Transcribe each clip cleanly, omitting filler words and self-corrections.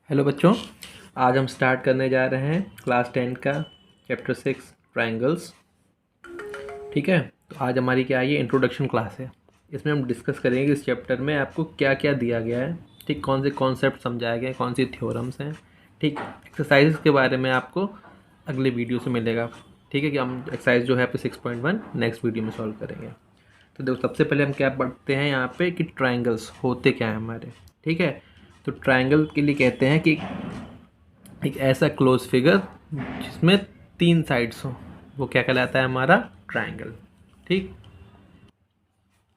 Hello बच्चों, आज हम स्टार्ट करने जा रहे हैं क्लास 10 का चैप्टर 6 ट्रायंगल्स। ठीक है, तो आज हमारी क्या है, ये इंट्रोडक्शन क्लास है। इसमें हम डिस्कस करेंगे इस चैप्टर में आपको क्या क्या दिया गया है, ठीक, कौन से कॉन्सेप्ट समझाए गए हैं, कौन सी थ्योरम्स हैं, ठीक। एक्सरसाइज के बारे में आपको अगले वीडियो से मिलेगा। ठीक है कि हम एक्सरसाइज जो है आपको 6.1 नेक्स्ट वीडियो में सॉल्व करेंगे। तो देखो, सबसे पहले हम क्या पढ़ते हैं यहाँ पे कि ट्रायंगल्स होते क्या हैं हमारे। ठीक है, तो ट्रायंगल के लिए कहते हैं कि एक ऐसा क्लोज फिगर जिसमें 3 साइड्स हो, वो क्या कहलाता है, हमारा ट्रायंगल। ठीक।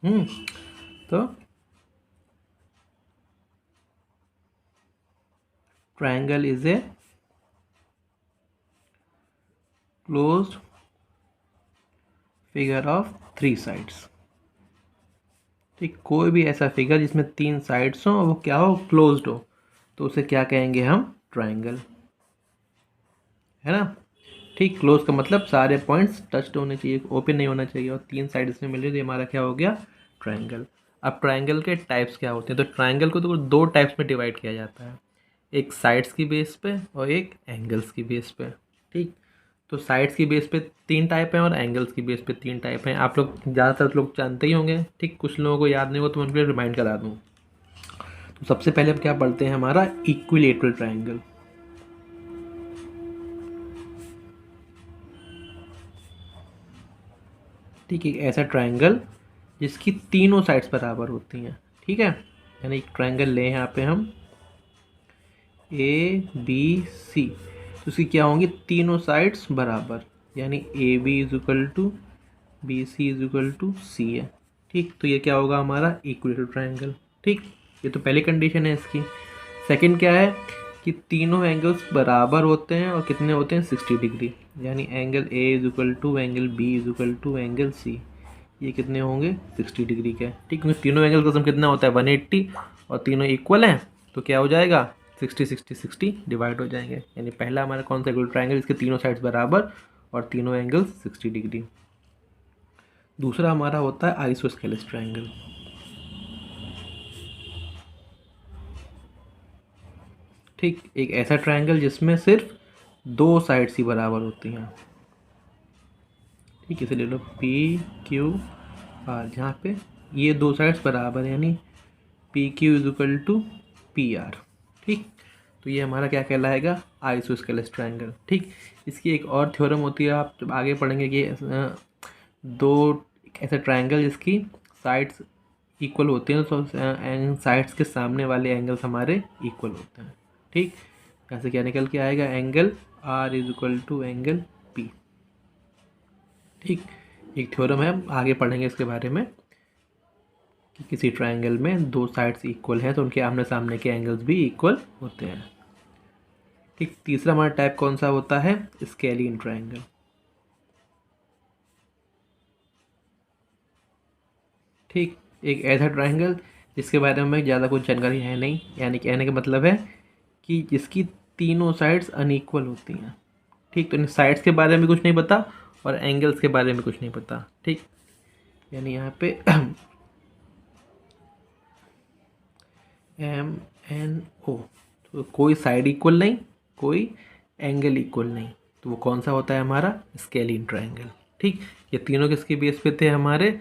हम्म तो triangle is a closed figure of 3 sides. ठीक, कोई भी ऐसा फिगर जिसमें 3 साइड्स हो और वो क्या हो, क्लोज्ड हो, तो उसे क्या कहेंगे हम, ट्रायंगल, है ना। ठीक, क्लोज का मतलब सारे पॉइंट्स टच्ड होने चाहिए, ओपन नहीं होना चाहिए, और 3 साइड इसमें मिल रही, तो हमारा क्या हो गया, ट्रायंगल। अब ट्रायंगल के टाइप्स क्या होते हैं, तो ट्रायंगल को तो 2 टाइप्स में डिवाइड किया जाता है, एक साइड्स की बेस पे और एक एंगल्स की बेस पे। ठीक, तो साइड्स की बेस पे 3 टाइप हैं और एंगल्स की बेस पे 3 टाइप हैं। आप लोग ज़्यादातर लोग जानते ही होंगे, ठीक, कुछ लोगों को याद नहीं हो तो मैं उनको रिमाइंड करा दूँ। तो सबसे पहले हम क्या पढ़ते हैं, हमारा इक्विलेटरल ट्रायंगल। ठीक है, एक ऐसा ट्रायंगल जिसकी तीनों साइड्स बराबर होती हैं। ठीक है, यानी एक ट्रायंगल ले यहाँ पे हम ए बी सी, तो उसकी क्या होंगी, तीनों साइड्स बराबर, यानी A B is equal to B C is equal to C है। ठीक, तो ये क्या होगा, हमारा इक्विलेटरल ट्रायंगल। ठीक, ये तो पहली कंडीशन है इसकी। सेकंड क्या है कि तीनों एंगल्स बराबर होते हैं और कितने होते हैं, 60 डिग्री, यानी angle A is equal to angle B is equal to angle C, ये कितने होंगे, 60 डिग्री के। ठीक, क्योंकि तीनों एंगल का सम कितना होता है, 180, और तीनों इक्वल हैं, तो क्या हो जाएगा, 60 60 60 डिवाइड हो जाएंगे। यानी पहला हमारा कौन सा इक्विलेटरल ट्रायंगल, इसके तीनों साइड्स बराबर और तीनों एंगल्स 60 डिग्री। दूसरा हमारा होता है आइसोस्केलेस ट्रायंगल। ठीक, एक ऐसा ट्रायंगल जिसमें सिर्फ 2 साइड्स ही बराबर होती हैं। ठीक, इसे ले लो पी क्यू आर, जहाँ पे ये 2 साइड्स बराबर हैं, यानी P Q is equal to P R. ठीक, तो ये हमारा क्या कहलाएगा, आइसोस्केलेस ट्रायंगल। ठीक, इसकी एक और थ्योरम होती है, आप जब आगे पढ़ेंगे कि दो ऐसे ट्रायंगल जिसकी साइड्स इक्वल होते हैं, तो साइड्स के सामने वाले एंगल्स हमारे इक्वल होते हैं। ठीक, यहाँ से क्या निकल के आएगा, angle R is equal to angle P. ठीक, एक थ्योरम है, आगे पढ़ेंगे इसके बारे में कि किसी ट्रायंगल में 2 साइड्स इक्वल हैं तो उनके आमने सामने के एंगल्स भी इक्वल होते हैं। ठीक, तीसरा हमारा टाइप कौन सा होता है, स्केलियन ट्रायंगल। ठीक, एक ऐसा ट्रायंगल जिसके बारे में ज़्यादा कुछ जानकारी है नहीं, यानी कहने का मतलब है कि जिसकी तीनों साइड्स अनइक्वल होती हैं। ठीक, तो इन साइड्स के बारे में कुछ नहीं पता और एंगल्स के बारे में कुछ नहीं पता। ठीक, यानी यहाँ पे एम एन ओ, तो कोई साइड इक्वल नहीं, कोई एंगल इक्वल नहीं, तो वो कौन सा होता है, हमारा स्केलियन ट्रायंगल। ठीक, ये तीनों किसके बेस पे थे, हमारे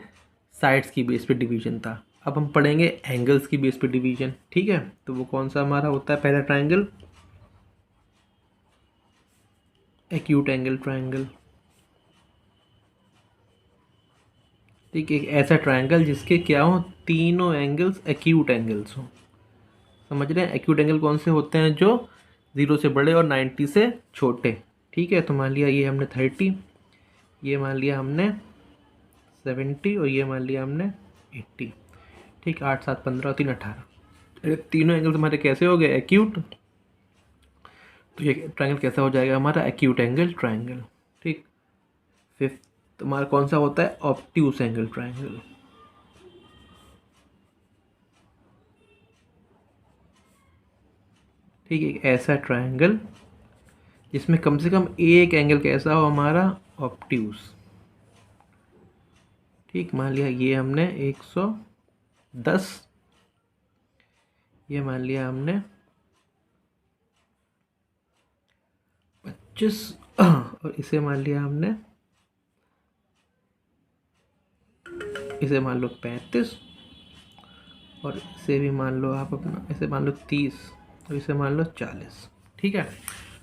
साइड्स की बेस पे डिवीजन था। अब हम पढ़ेंगे एंगल्स की बेस पे डिवीजन। ठीक है, तो वो कौन सा हमारा होता है, पहला ट्रायंगल एक्यूट एंगल ट्रायंगल। ठीक, एक ऐसा ट्रायंगल जिसके क्या हो, तीनों एंगल्स एक्यूट एंगल्स हो। समझ रहे हैं, एक्यूट एंगल कौन से होते हैं, जो 0 से बड़े और 90 से छोटे। ठीक है, तो मान लिया ये हमने 30, ये मान लिया हमने 70 और ये मान लिया हमने 80। ठीक, 8 7 15 3 18, तीनों एंगल हमारे कैसे हो गए, एक्यूट। तो ये ट्रायंगल कैसा हो जाएगा, हमारा एक्यूट एंगल ट्रायंगल। ठीक, फिफ्थ हमारा कौन सा होता है, ऑब्ट्यूस एंगल ट्रायंगल। ठीक, एक ऐसा ट्रायंगल जिसमें कम से कम एक एंगल कैसा हो, हमारा ऑब्ट्यूस। ठीक, मान लिया ये हमने 110, ये मान लिया हमने 25 और इसे मान लिया हमने, इसे मान लो 35 और इसे भी मान लो आप अपना, इसे मान लो 30 और इसे मान लो 40। ठीक है,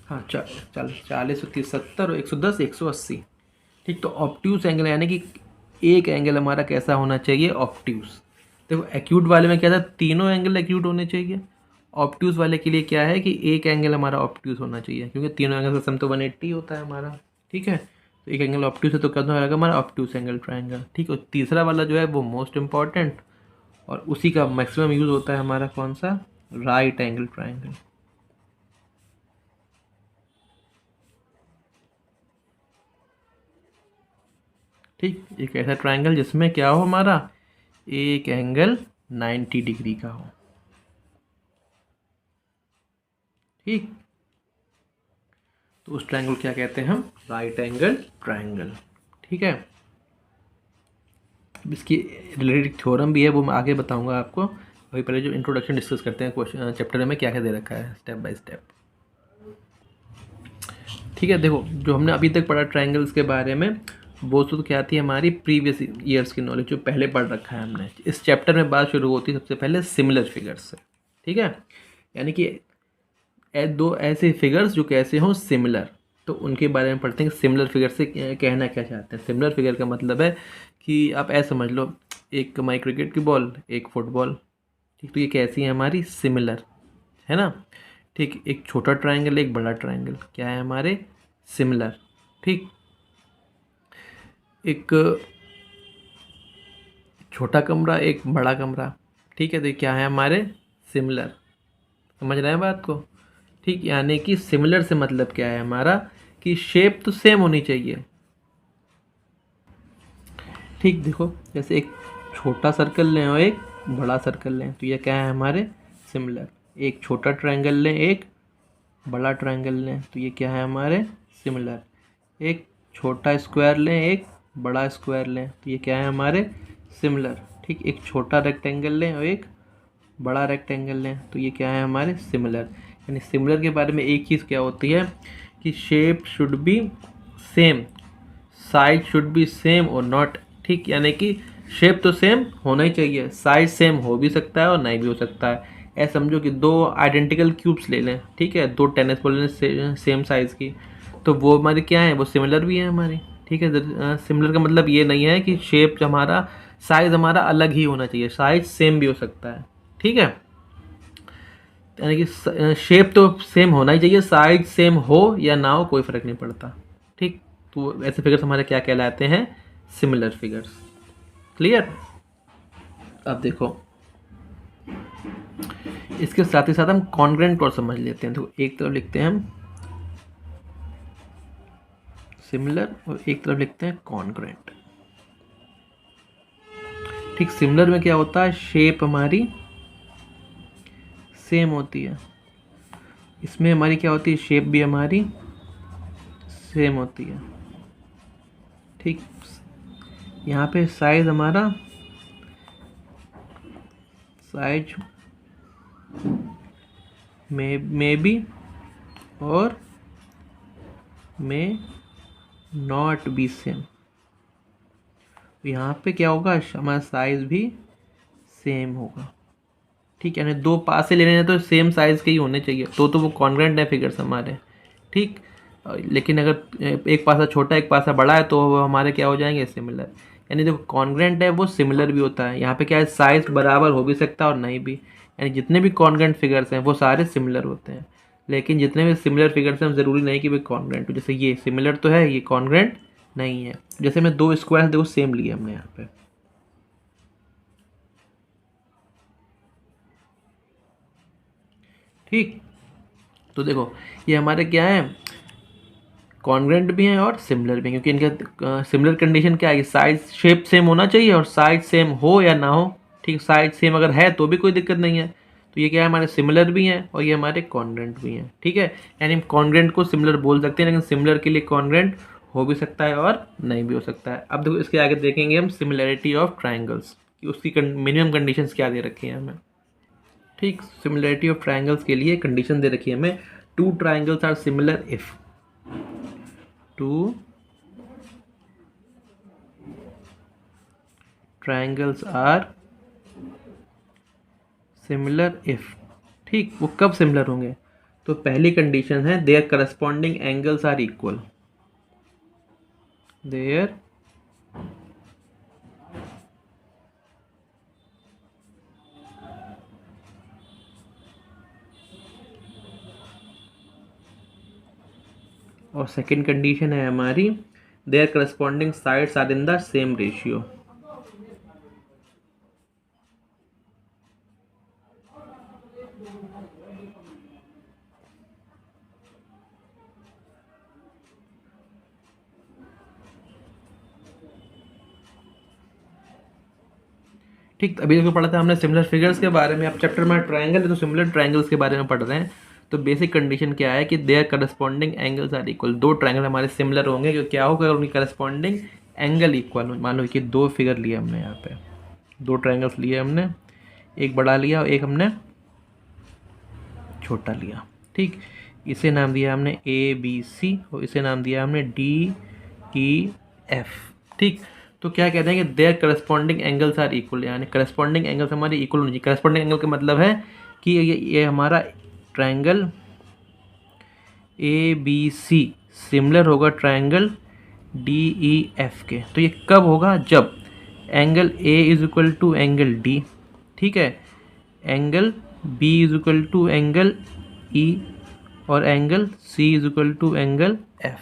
हाँ 40 और 30 70 और 110 180। ठीक, तो ऑब्ट्यूज एंगल यानी कि एक एंगल हमारा कैसा होना चाहिए, ऑब्ट्यूज। देखो एक्यूट वाले में क्या था, तीनों एंगल एक्यूट होने चाहिए। ऑब्ट्यूज वाले के लिए क्या है कि एक एंगल हमारा ऑब्ट्यूज होना चाहिए, क्योंकि तीनों एंगल का सम तो 180 होता है हमारा। ठीक है, तो एक एंगल ऑब्ट्यूज है तो क्या होगा हमारा, ऑब्ट्यूज एंगल ट्राइंगल। ठीक है, तीसरा वाला जो है वो मोस्ट इंपॉर्टेंट और उसी का मैक्सिमम यूज होता है हमारा कौन सा, राइट एंगल ट्राइंगल। ठीक, एक ऐसा ट्राइंगल जिसमें क्या हो हमारा, एक एंगल 90 डिग्री का हो। ठीक, तो उस ट्राइंगल क्या कहते हैं हम, राइट एंगल ट्राइंगल। ठीक है, इसकी रिलेटेड थ्योरम भी है, वो मैं आगे बताऊंगा आपको। अभी पहले जो इंट्रोडक्शन डिस्कस करते हैं क्वेश्चन चैप्टर में क्या क्या दे रखा है स्टेप बाय स्टेप। ठीक है, देखो जो हमने अभी तक पढ़ा ट्राइंगल्स के बारे में, वो तो क्या थी हमारी प्रीवियस ईयर्स की नॉलेज, जो पहले पढ़ रखा है हमने। इस चैप्टर में बात शुरू होती है सबसे पहले सिमिलर फिगर्स से। ठीक है, यानी कि दो ऐसे फिगर्स जो कैसे हों, सिमिलर, तो उनके बारे में पढ़ते हैं कि सिमिलर फिगर से कहना क्या चाहते हैं। सिमिलर फिगर का मतलब है कि आप ऐसे समझ लो, एक हमारी क्रिकेट की बॉल, एक फुटबॉल। ठीक, तो ये कैसी है हमारी, सिमिलर, है ना। ठीक, एक छोटा ट्रायंगल एक बड़ा ट्रायंगल क्या है हमारे, सिमिलर। ठीक, एक छोटा कमरा एक बड़ा कमरा, ठीक है, तो ये क्या है हमारे, सिमिलर। समझ रहे हैं बात को। ठीक, यानी कि सिमिलर से मतलब क्या है हमारा, कि शेप तो सेम होनी चाहिए। ठीक, देखो जैसे एक छोटा सर्कल लें और एक बड़ा सर्कल लें, तो ये क्या है हमारे, सिमिलर। एक छोटा ट्रायंगल लें एक बड़ा ट्रायंगल लें, तो ये क्या है हमारे, सिमिलर। एक छोटा स्क्वायर लें एक बड़ा स्क्वायर लें, तो ये क्या है हमारे, सिमिलर। ठीक, एक छोटा रेक्टेंगल लें और एक बड़ा रेक्टेंगल लें, तो ये क्या है हमारे, सिमिलर। यानी सिमिलर के बारे में एक चीज़ क्या होती है कि shape should be same, size should be same और नॉट। ठीक, यानी कि शेप तो सेम होना ही चाहिए, साइज सेम हो भी सकता है और नहीं भी हो सकता है। ऐसा समझो कि दो आइडेंटिकल क्यूब्स ले लें, ठीक है, दो टेनिस बॉल लें सेम साइज़ की, तो वो हमारी क्या है, वो सिमिलर भी है हमारी। ठीक है, सिमिलर का मतलब ये नहीं है कि शेप हमारा, साइज़ हमारा अलग ही होना चाहिए, साइज सेम भी हो सकता है। ठीक है, यानी कि शेप तो सेम होना ही चाहिए, साइज सेम हो या ना हो कोई फ़र्क नहीं पड़ता। ठीक, तो ऐसे फिगर्स हमारे क्या कहलाते हैं, सिमिलर फिगर्स। क्लियर। अब देखो इसके साथ ही साथ हम कॉन्ग्रेंट और समझ लेते हैं। तो एक तरफ लिखते हैं हम सिमिलर और एक तरफ लिखते हैं कॉन्ग्रेंट। ठीक, सिमिलर में क्या होता है, शेप हमारी सेम होती है, इसमें हमारी क्या होती है, शेप भी हमारी सेम होती है। ठीक, यहाँ पे साइज हमारा, साइज में भी और में नॉट बी सेम। यहाँ पे क्या होगा, हमारा साइज भी सेम होगा। ठीक, यानी दो पास से लेने हैं तो सेम साइज के ही होने चाहिए, तो वो कॉन्ग्रेंट है फिगर्स हमारे। ठीक, लेकिन अगर एक पासा छोटा एक पासा बड़ा है तो वो हमारे क्या हो जाएंगे, सिमिलर। यानी जो कॉन्ग्रेंट है वो सिमिलर भी होता है। यहाँ पे क्या है, साइज बराबर हो भी सकता है और नहीं भी, यानी जितने भी कॉन्ग्रेंट फिगर्स हैं वो सारे सिमिलर होते हैं। लेकिन जितने भी सिमिलर फिगर्स हैं ज़रूरी नहीं कि वे कॉन्ग्रेंट हो। जैसे ये सिमिलर तो है, ये कॉन्ग्रेंट नहीं है। जैसे मैं दो स्क्वायर देखो सेम लिए हमने यहाँ पे, ठीक, तो देखो ये हमारे क्या है, कॉन्ग्रेंट भी हैं और सिमिलर भी हैं, क्योंकि इनका सिमिलर कंडीशन क्या है, साइज शेप सेम होना चाहिए और साइज सेम हो या ना हो। ठीक, साइज सेम अगर है तो भी कोई दिक्कत नहीं है। तो ये क्या है, हमारे सिमिलर भी हैं और ये हमारे कॉन्ग्रेंट भी हैं। ठीक है, यानी हम कॉन्ग्रेंट को सिमिलर बोल सकते हैं, लेकिन सिमिलर के लिए कॉन्ग्रेंट हो भी सकता है और नहीं भी हो सकता है। अब देखो इसके आगे देखेंगे हम सिमिलैरिटी ऑफ ट्राइंगल्स कि उसकी मिनिमम कंडीशंस क्या दे रखी हैं हमें। ठीक, सिमिलैरिटी ऑफ ट्राइंगल्स के लिए कंडीशन दे रखी है हमें, two triangles are similar if. Two triangles are similar if, ठीक, वो कब सिमिलर होंगे? तो पहली कंडीशन है their corresponding angles are equal, their और सेकंड कंडीशन है हमारी their corresponding sides are in the same ratio. ठीक, अभी जो पढ़ा था हमने सिमिलर फिगर्स के बारे में, अब चैप्टर में ट्रायंगल है तो सिमिलर ट्रायंगल्स के बारे में पढ़ रहे हैं। तो बेसिक कंडीशन क्या है कि their corresponding angles are equal, दो ट्रायंगल हमारे सिमिलर होंगे, जो क्या होगा अगर उनकी करस्पॉन्डिंग एंगल इक्वल हो। मान लो कि दो फिगर लिए हमने, यहाँ पे दो ट्रायंगल्स लिए हमने, एक बड़ा लिया और एक हमने छोटा लिया, ठीक। इसे नाम दिया हमने ए बी सी और इसे नाम दिया हमने डी ई एफ, ठीक। तो क्या कहते हैं कि their corresponding angles are equal, यानी करस्पॉन्डिंग एंगल्स हमारी इक्वल होनी चाहिए। करस्पॉन्डिंग एंगल का मतलब है कि ये हमारा triangle A B C similar होगा ट्रायंगल डी ई एफ के। तो ये कब होगा? जब angle A is equal to angle D, ठीक है, angle B is equal to angle E और angle C is equal to angle F,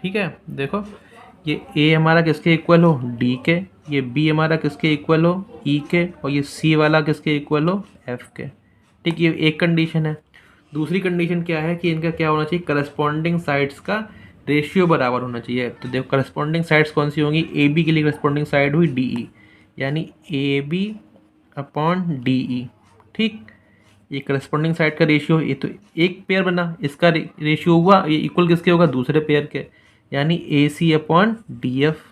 ठीक है। देखो ये ए हमारा किसके इक्वल हो? डी के, ये बी हमारा किसके इक्वल हो? ई के, और ये सी वाला किसके इक्वल हो? एफ के, ठीक। ये एक कंडीशन है। दूसरी कंडीशन क्या है कि इनका क्या होना चाहिए? करस्पॉन्डिंग साइड्स का रेशियो बराबर होना चाहिए। तो देखो करस्पॉन्डिंग साइड्स कौन सी होंगी? ए बी के लिए करस्पॉन्डिंग साइड हुई डी ई, यानी A B upon D E, ठीक। ये करस्पॉन्डिंग साइड का रेशियो, ये तो एक पेयर बना, इसका रेशियो हुआ, ये इक्वल किसके होगा? दूसरे पेयर के, यानी A C upon D F,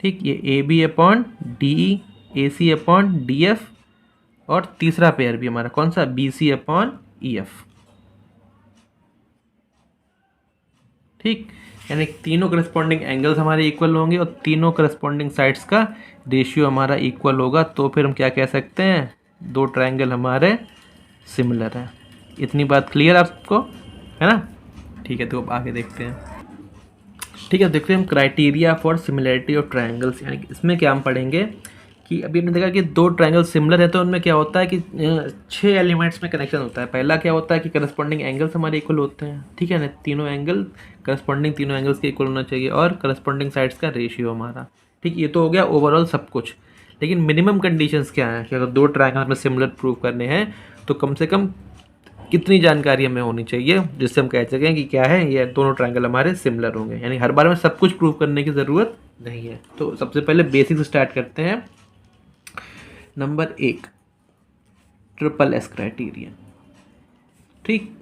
ठीक। ये A B upon D E, A C upon D F, और तीसरा पेयर भी हमारा कौन सा? B C upon E F, ठीक। यानी तीनों करस्पॉन्डिंग एंगल्स हमारे इक्वल होंगे और तीनों करस्पॉन्डिंग साइड्स का रेशियो हमारा इक्वल होगा। तो फिर हम क्या कह सकते हैं? दो ट्रायंगल हमारे सिमिलर हैं। इतनी बात क्लियर आपको है ना? ठीक है, तो अब आगे देखते हैं। ठीक है, देखते हैं हम criteria for similarity of triangles, यानी कि इसमें क्या हम पढ़ेंगे कि अभी हमने देखा कि दो ट्रायंगल सिमिलर है तो उनमें क्या होता है कि 6 एलिमेंट्स में कनेक्शन होता है। पहला क्या होता है कि करस्पॉन्डिंग एंगल्स हमारे इक्वल होते हैं, ठीक है ना, तीनों एंगल करस्पॉन्डिंग तीनों एंगल्स के इक्वल होना चाहिए, और करस्पॉन्डिंग साइड्स का रेशियो हमारा, ठीक। ये तो हो गया ओवरऑल सब कुछ। लेकिन मिनिमम कंडीशंस क्या हैं कि अगर दो ट्रायंगल हमें सिमिलर प्रूव करने हैं तो कम से कम कितनी जानकारी हमें होनी चाहिए जिससे हम कह सकें कि क्या है, ये दोनों ट्रायंगल हमारे सिमिलर होंगे। यानी हर बार में सब कुछ प्रूव करने की ज़रूरत नहीं है। तो सबसे पहले बेसिक से स्टार्ट करते हैं। नंबर 1, ट्रिपल एस क्राइटेरियन, ठीक।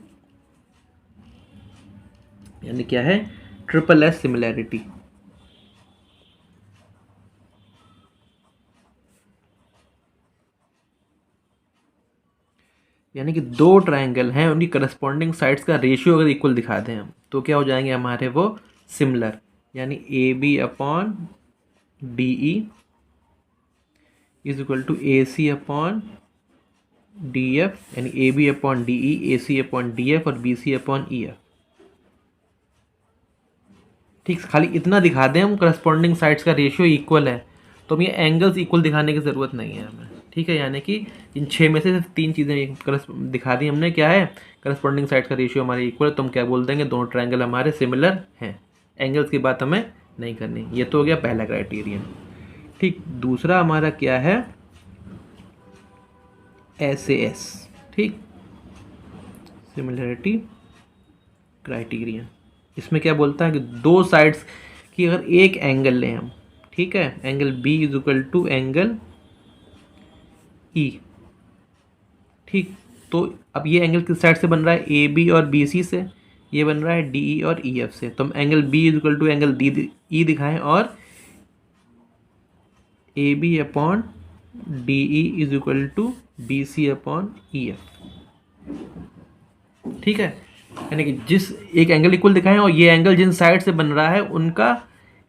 यानी क्या है? Triple S similarity. यानी कि दो ट्रायंगल हैं, उनकी करस्पॉन्डिंग साइड्स का रेशियो अगर इक्वल दिखा दें हम तो क्या हो जाएंगे हमारे वो? सिमिलर। यानी A B upon D E is equal to A C upon D F, यानी A B upon D E, A C upon D F और B C upon E F, ठीक। खाली इतना दिखा दें हम करस्पॉन्डिंग साइड्स का रेशियो इक्वल है, तो हम ये एंगल्स इक्वल दिखाने की ज़रूरत नहीं है हमें, ठीक है। यानी कि इन 6 में से सिर्फ 3 चीज़ें दिखा दी हमने, क्या है? करस्पॉन्डिंग साइड्स का रेशियो हमारे इक्वल है, तो हम क्या बोल देंगे? दोनों ट्रायंगल हमारे सिमिलर हैं। एंगल्स की बात हमें नहीं करनी। ये तो हो गया पहला क्राइटेरियन, ठीक। दूसरा हमारा क्या है? SAS, ठीक, सिमिलरिटी क्राइटेरियन। इसमें क्या बोलता है कि दो साइड्स की अगर एक एंगल लें हम, ठीक है, angle B is equal to angle E, ठीक। तो अब ये एंगल किस साइड से बन रहा है? ए बी और बी सी से। ये बन रहा है डी ई और ई एफ से। तो हम angle B is equal to angle D E दिखाएं और A B upon D E is equal to B C upon E F, ठीक है। यानी कि जिस एक एंगल इक्वल दिखाएं और ये एंगल जिन साइड से बन रहा है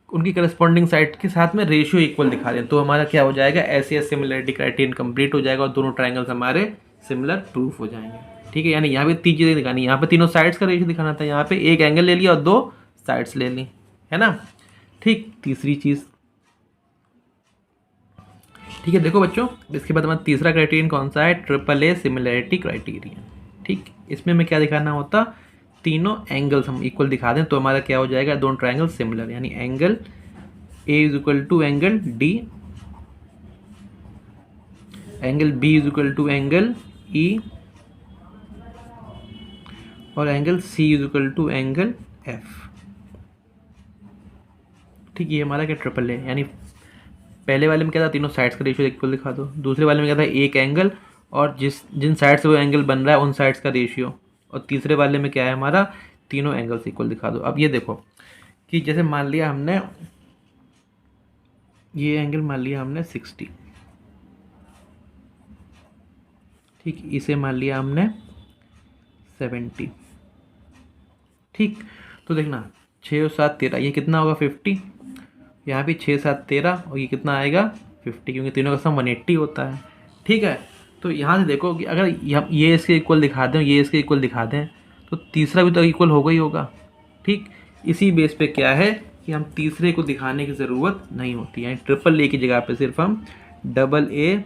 उनकी करस्पॉन्डिंग साइड के साथ में रेशियो इक्वल दिखा दें, तो हमारा क्या हो जाएगा, ऐसे सिमिलरिटी क्राइटेरियन कंप्लीट हो जाएगा और दोनों ट्राइंगल्स हमारे सिमिलर प्रूफ हो जाएंगे। ठीक है, यानी यहाँ पे 3 चीज़ें दिखानी, यहाँ पे तीनों साइड्स का रेशियो दिखाना था, यहाँ पे एक एंगल ले लिया और 2 साइड्स ले ली, है ना। ठीक, तीसरी चीज़, ठीक है, देखो बच्चों, इसके बाद हमारा तीसरा क्राइटेरियन कौन सा है, ट्रिपल ए सिमिलरिटी क्राइटेरियन। ठीक, इसमें हमें क्या दिखाना होता, तीनों एंगल्स हम इक्वल दिखा दें तो हमारा क्या हो जाएगा, दोनों ट्राइंगल सिमिलर, यानी angle A is equal to angle D, angle B is equal to angle E, और angle C is equal to angle F. ठीक, ये हमारा क्या ट्रिपल है, यानी पहले वाले में क्या था, तीनों साइड्स का रेशियो इक्वल दिखा दो, दूसरे वाले में क्या था, एक एंगल और जिन साइड से वो एंगल बन रहा है उन साइड्स का रेशियो, और तीसरे वाले में क्या है हमारा, तीनों एंगल्स इक्वल दिखा दो। अब ये देखो कि जैसे मान लिया हमने ये एंगल मान लिया हमने 60, ठीक, इसे मान लिया हमने 70। ठीक, तो देखना 6 और 7 13, ये कितना होगा 50, यहाँ भी 6 7 13 और ये कितना आएगा 50, क्योंकि तीनों का सम 180 होता है। ठीक है, तो यहाँ से देखो कि अगर ये इसके इक्वल दिखा दें, ये इसके इक्वल दिखा दें, तो तीसरा भी तो इक्वल होगा ही होगा। ठीक, इसी बेस पे क्या है कि हम तीसरे को दिखाने की ज़रूरत नहीं होती है, ट्रिपल ए की जगह पे सिर्फ हम डबल ए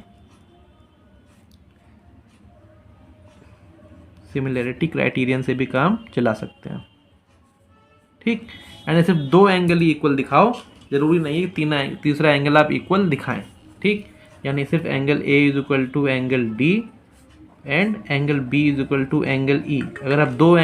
सिमिलरिटी क्राइटेरियन से भी काम चला सकते हैं। ठीक, यानी सिर्फ 2 एंगल ही इक्वल दिखाओ, जरूरी नहीं है कि तीसरा एंगल आप इक्वल दिखाएं। ठीक, यानी सिर्फ angle A is equal to angle D and angle B is equal to angle E. अगर आप 2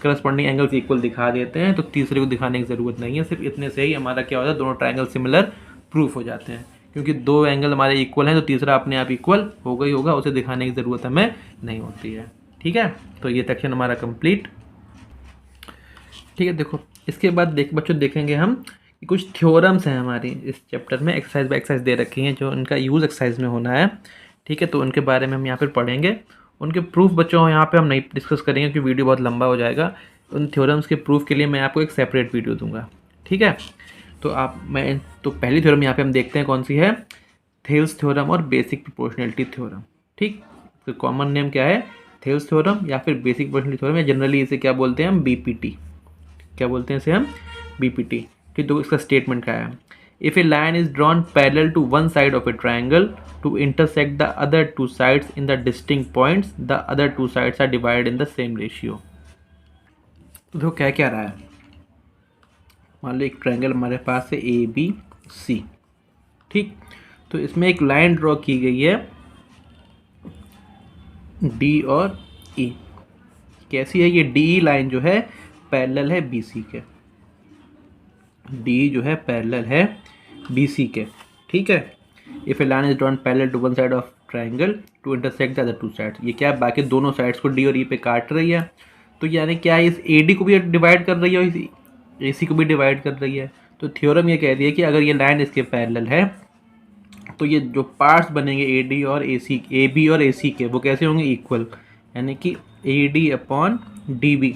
करस्पॉन्डिंग एंगल्स इक्वल दिखा देते हैं तो तीसरे को दिखाने की ज़रूरत नहीं है, सिर्फ इतने से ही हमारा क्या होता है, दोनों ट्राइंगल सिमिलर प्रूफ हो जाते हैं, क्योंकि 2 एंगल हमारे इक्वल हैं तो तीसरा अपने आप इक्वल होगा ही होगा, उसे दिखाने की ज़रूरत हमें नहीं होती है। ठीक है, तो ये सेक्शन हमारा कंप्लीट। ठीक है, देखो इसके बाद बच्चों देखेंगे हम कि कुछ थ्योरम्स हैं हमारी इस चैप्टर में, एक्सरसाइज बाय एक्सरसाइज दे रखी हैं जो उनका यूज़ एक्सरसाइज में होना है। ठीक है, तो उनके बारे में हम यहाँ पर पढ़ेंगे, उनके प्रूफ बच्चों यहाँ पे हम नहीं डिस्कस करेंगे क्योंकि वीडियो बहुत लंबा हो जाएगा। उन थ्योरम्स के प्रूफ के लिए मैं आपको एक सेपरेट वीडियो दूंगा। ठीक है, तो पहली थ्योरम यहाँ पे हम देखते हैं कौन सी है, थेल्स थ्योरम और बेसिक प्रोपोर्शनलिटी थ्योरम। ठीक, तो कॉमन नेम क्या है, थेल्स थ्योरम या फिर बेसिक प्रोपोर्शनलिटी थ्योरम, या जनरली इसे क्या बोलते हैं हम, बीपीटी, क्या बोलते हैं इसे हम, बीपीटी। ठीक, तो इसका स्टेटमेंट क्या है, if a line is drawn parallel to one side of a triangle to intersect the other 2 sides in the distinct points, the other 2 sides are divided in the same ratio। तो देखो क्या क्या रहा है, मान लो एक ट्राइंगल हमारे पास है ए बी सी। ठीक, तो इसमें एक लाइन ड्रॉ की गई है डी और ई। कैसी है ये, डी लाइन जो है पैरेलल है बी सी के, डी जो है पैरेलल है बी सी के। ठीक है, if a line is drawn parallel to one side of triangle to intersect the other 2 sides, ये क्या है, बाकी दोनों साइड्स को डी और ई पे काट रही है, तो यानी क्या है, इस ए डी को भी डिवाइड कर रही है और इस ए सी को भी डिवाइड कर रही है। तो थ्योरम ये कह रही है कि अगर ये लाइन इसके पैरेलल है तो ये जो पार्ट्स बनेंगे ए डी और ए सी, ए बी और ए सी के, वो कैसे होंगे, इक्वल, यानी कि A D upon D B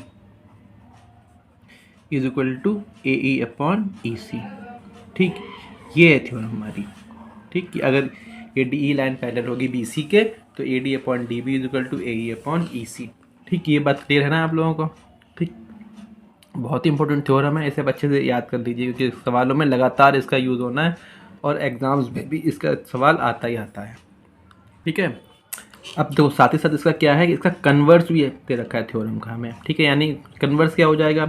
is equal to A E upon E C. ठीक, ये है थ्योरम हमारी। ठीक, कि अगर A D E line parallel होगी बी सी के तो A D upon D B is equal to A E upon E C. ठीक, ये बात क्लियर है ना आप लोगों को। ठीक, बहुत ही इंपॉर्टेंट थ्योरम है, इसे अच्छे से याद कर लीजिए क्योंकि सवालों में लगातार इसका यूज़ होना है और एग्ज़ाम्स में भी इसका सवाल आता ही आता है। ठीक है, अब देखो साथ ही साथ इसका क्या है कि इसका कन्वर्स भी दे रखा है थ्योरम का हमें। ठीक है, यानी कन्वर्स क्या हो जाएगा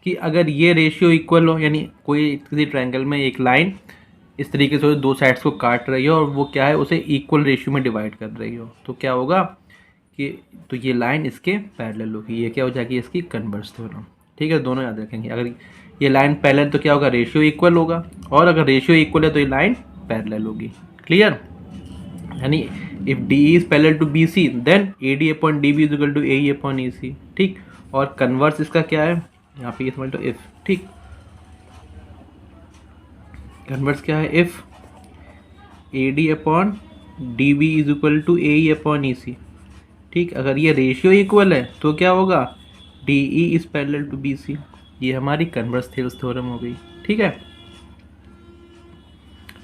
कि अगर ये रेशियो इक्वल हो, यानी कोई किसी ट्रायंगल में एक लाइन इस तरीके से 2 साइड्स को काट रही हो और वो क्या है, उसे इक्वल रेशियो में डिवाइड कर रही हो, तो क्या होगा कि तो ये लाइन इसके पैरेलल होगी, ये क्या हो जाएगी, इसकी कन्वर्स थ्योरम। ठीक है, दोनों याद रखेंगे, अगर ये लाइन पैरेलल तो क्या होगा, रेशियो इक्वल होगा, और अगर रेशियो इक्वल है तो ये लाइन पैरेलल होगी। क्लियर, यानी if D is parallel to B C then A D upon D B is equal to A E upon E C. ठीक, और कन्वर्स इसका क्या है, यहाँ पे ये समझ लो इफ। ठीक, कन्वर्स क्या है, if A D upon D B is equal to A E upon E C. ठीक, अगर ये रेशियो इक्वल है तो क्या होगा, DE is parallel to BC। ये हमारी कन्वर्स थ्योरम हो गई। ठीक है,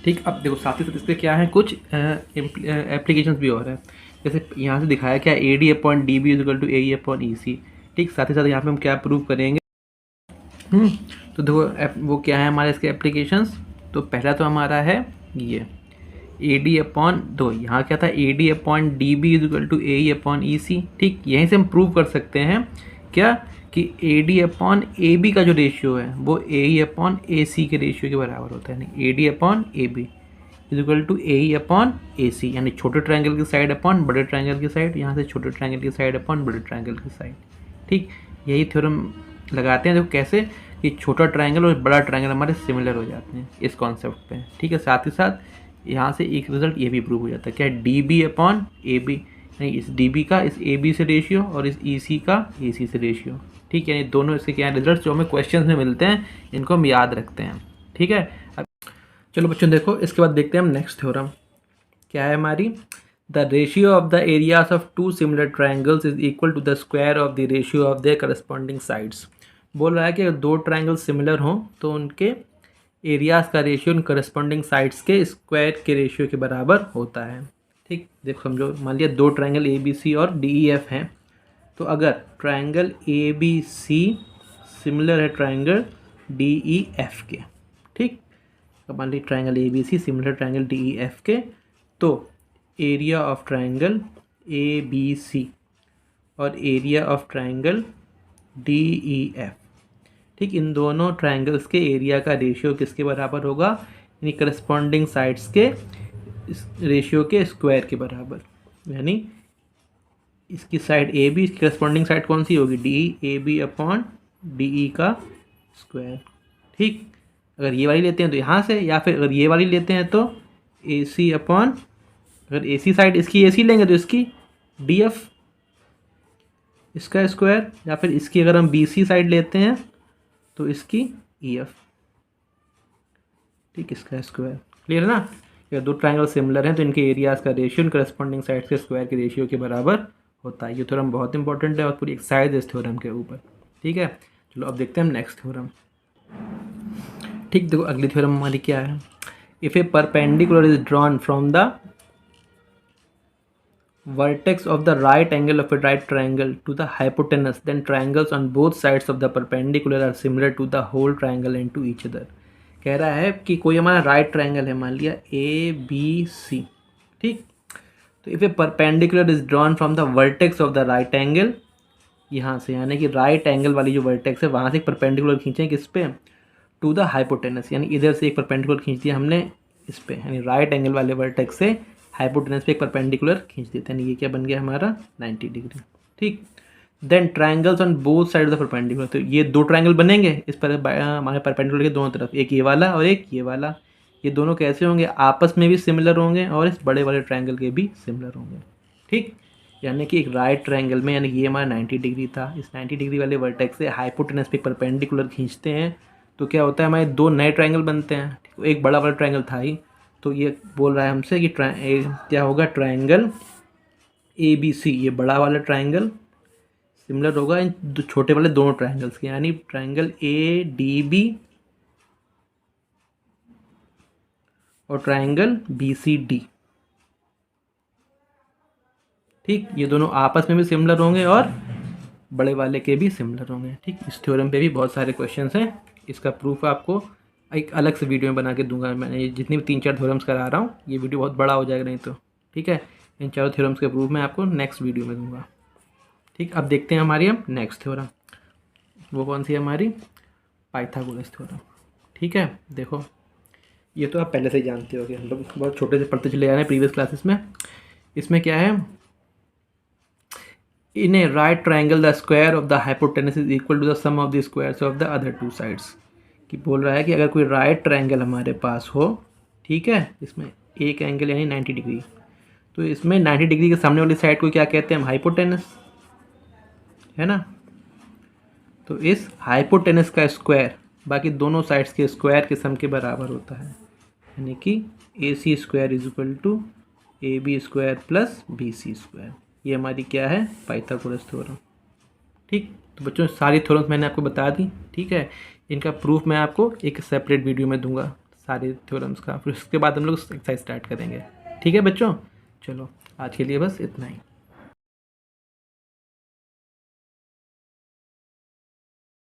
ठीक। अब देखो साथ ही साथ इसके क्या है, कुछ एप्लीकेशंस भी और है। जैसे यहाँ से दिखाया क्या, AD upon DB is equal to AE upon EC। ठीक, साथ ही साथ यहाँ पे हम क्या प्रूव करेंगे। तो देखो वो क्या है हमारे इसके एप्लीकेशंस। तो पहला तो हमारा है ये AD अपॉन, तो यहाँ क्या था, AD upon DB is equal to AE upon EC। ठीक, यहीं से हम प्रूव कर सकते हैं क्या कि AD अपॉन AB का जो रेशियो है वो AE अपॉन AC के रेशियो के बराबर होता है। यानी AD upon AB is equal to AE upon AC, यानी छोटे ट्रायंगल की साइड अपॉन बड़े ट्रायंगल की साइड, यहाँ से छोटे ट्रायंगल की साइड अपॉन बड़े ट्रायंगल की साइड। ठीक, यही थ्योरम लगाते हैं। देखो कैसे कि छोटा ट्रायंगल और बड़ा ट्रायंगल हमारे सिमिलर हो जाते हैं इस कॉन्सेप्ट पे। ठीक है, साथ ही साथ यहाँ से एक रिजल्ट ये भी प्रूव हो जाता है, क्या DB अपॉन AB, यानी इस DB का इस AB से रेशियो और इस EC का AC से रेशियो। ठीक है, यानी दोनों इसके क्या रिजल्ट जो हमें क्वेश्चन में मिलते हैं, इनको हम याद रखते हैं। ठीक है, अब चलो बच्चों देखो इसके बाद देखते हैं हम नेक्स्ट थ्योरम क्या है हमारी। The ratio of the areas of two similar triangles is equal to the square of the ratio of their corresponding sides. बोल रहा है कि अगर दो ट्राइंगल सिमिलर हों तो उनके एरियाज का रेशियो उन करस्पॉन्डिंग साइड्स के स्क्वायर के रेशियो के बराबर होता है। ठीक, देखो समझो, मान लिया दो ट्राइंगल ABC और DEF हैं। तो अगर ट्राइंगल ABC सिमिलर है ट्राइंगल DEF के, ठीक, तो मान ली triangle ABC similar triangle DEF के, तो एरिया ऑफ ट्राइंगल ABC और एरिया ऑफ ट्राइंगल DEF, ठीक, इन दोनों ट्राइंगल्स के एरिया का रेशियो किसके बराबर होगा, यानी करस्पॉन्डिंग साइड्स के रेशियो के स्क्वायर के बराबर। यानी इसकी साइड AB, इसकी करस्पॉन्डिंग साइड कौन सी होगी, DAB अपॉन DE का स्क्वायर। ठीक, अगर ये वाली लेते हैं तो यहाँ से, या फिर अगर ये वाली लेते हैं तो AC अपॉन, अगर AC साइड इसकी AC लेंगे तो इसकी DF इसका स्क्वायर, या फिर इसकी अगर हम BC साइड लेते हैं तो इसकी EF, ठीक, इसका स्क्वायर। क्लियर है ना। अगर दो ट्राइंगल सिमिलर हैं तो इनके एरियाज का रेशियो इन करस्पॉन्डिंग साइड्स के स्क्वायर के रेशियो के बराबर होता है। ये थ्योरम बहुत इंपॉर्टेंट है और पूरी एक्सरसाइज है इस थ्योरम के ऊपर। ठीक है, चलो अब देखते हैं हम नेक्स्ट थ्योरम। ठीक, देखो अगली थ्योरम हमारी क्या है। If A perpendicular is drawn from the vertex of the right angle of a right triangle to the hypotenuse, then triangles on both sides of the perpendicular are similar to the whole triangle and to each other। कह रहा है कि कोई हमारा right triangle है, मान लिया ABC, ठीक, तो if A perpendicular is drawn from the vertex of the right angle, यहाँ से, यानी कि राइट एंगल वाली जो वर्टेक्स है वहाँ से एक परपेंडिकुलर खींचें किस पे, टू द हाइपोटेनस, यानी इधर से एक परपेंडिकुलर खींच दिया हमने इस पे, यानी राइट एंगल वाले वर्टेक्स से हाइपोटेनस पे एक परपेंडिकुलर खींच देते हैं। ये क्या बन गया हमारा 90 डिग्री। ठीक, then triangles on both side of the perpendicular, तो ये दो ट्राइंगल बनेंगे इस पर हमारे परपेंडिकुलर के दोनों तरफ, एक ये वाला और एक ये वाला। ये दोनों कैसे होंगे, आपस में भी सिमिलर होंगे और इस बड़े वाले ट्राइंगल के भी सिमिलर होंगे। ठीक, यानी कि एक राइट ट्राइंगल में, यानी ये हमारा 90 डिग्री था, इस 90 डिग्री वाले वर्टेक्स से हाइपोटेनस पे परपेंडिकुलर खींचते हैं तो क्या होता है, हमारे दो नए ट्राइंगल बनते हैं। एक बड़ा वाला ट्राइंगल था ही, तो ये बोल रहा है हमसे कि क्या होगा, ट्राइंगल ABC, ये बड़ा वाला ट्राइंगल सिमिलर होगा इन छोटे वाले दोनों ट्राइंगल्स के, यानी ट्राइंगल ADB और ट्राइंगल BCD। ठीक, ये दोनों आपस में भी सिमिलर होंगे और बड़े वाले के भी सिमिलर होंगे। ठीक, इस थ्योरम पे भी बहुत सारे क्वेश्चंस हैं, इसका प्रूफ आपको एक अलग से वीडियो में बना के दूंगा। मैंने ये जितनी भी 3-4 थ्योरम्स करा रहा हूँ, ये वीडियो बहुत बड़ा हो जाएगा नहीं तो। ठीक है, इन चारों थ्योरम्स के प्रूफ मैं आपको नेक्स्ट वीडियो में दूंगा। ठीक, अब देखते हैं हमारी हम नेक्स्ट थ्योरम, वो कौन सी है हमारी, पाइथागोरस थ्योरम। ठीक है, देखो ये तो आप पहले से ही जानते हो कि हम लोग बहुत छोटे से पढ़ते चले आ रहे हैं प्रीवियस क्लासेस में। इसमें क्या है, in a right triangle the square of the hypotenuse is equal to the sum of the squares of the other two sides. कि बोल रहा है कि अगर कोई राइट ट्रायंगल हमारे पास हो, ठीक है, इसमें एक एंगल यानी 90 डिग्री, तो इसमें 90 डिग्री के सामने वाली साइड को क्या कहते हैं हम, हाइपोटेनस, है ना। तो इस हाइपोटेनस का स्क्वायर बाकी दोनों साइड्स के स्क्वायर के सम के बराबर होता है, यानी कि AC square is equal to AB square plus BC square. ये हमारी क्या है, पाइथागोरस थ्योरम। ठीक, तो बच्चों सारी थ्योरम्स मैंने आपको बता दी। ठीक है, इनका प्रूफ मैं आपको एक सेपरेट वीडियो में दूंगा सारे थ्योरम्स का, फिर उसके बाद हम लोग एक्सरसाइज स्टार्ट करेंगे। ठीक है बच्चों, चलो आज के लिए बस इतना ही।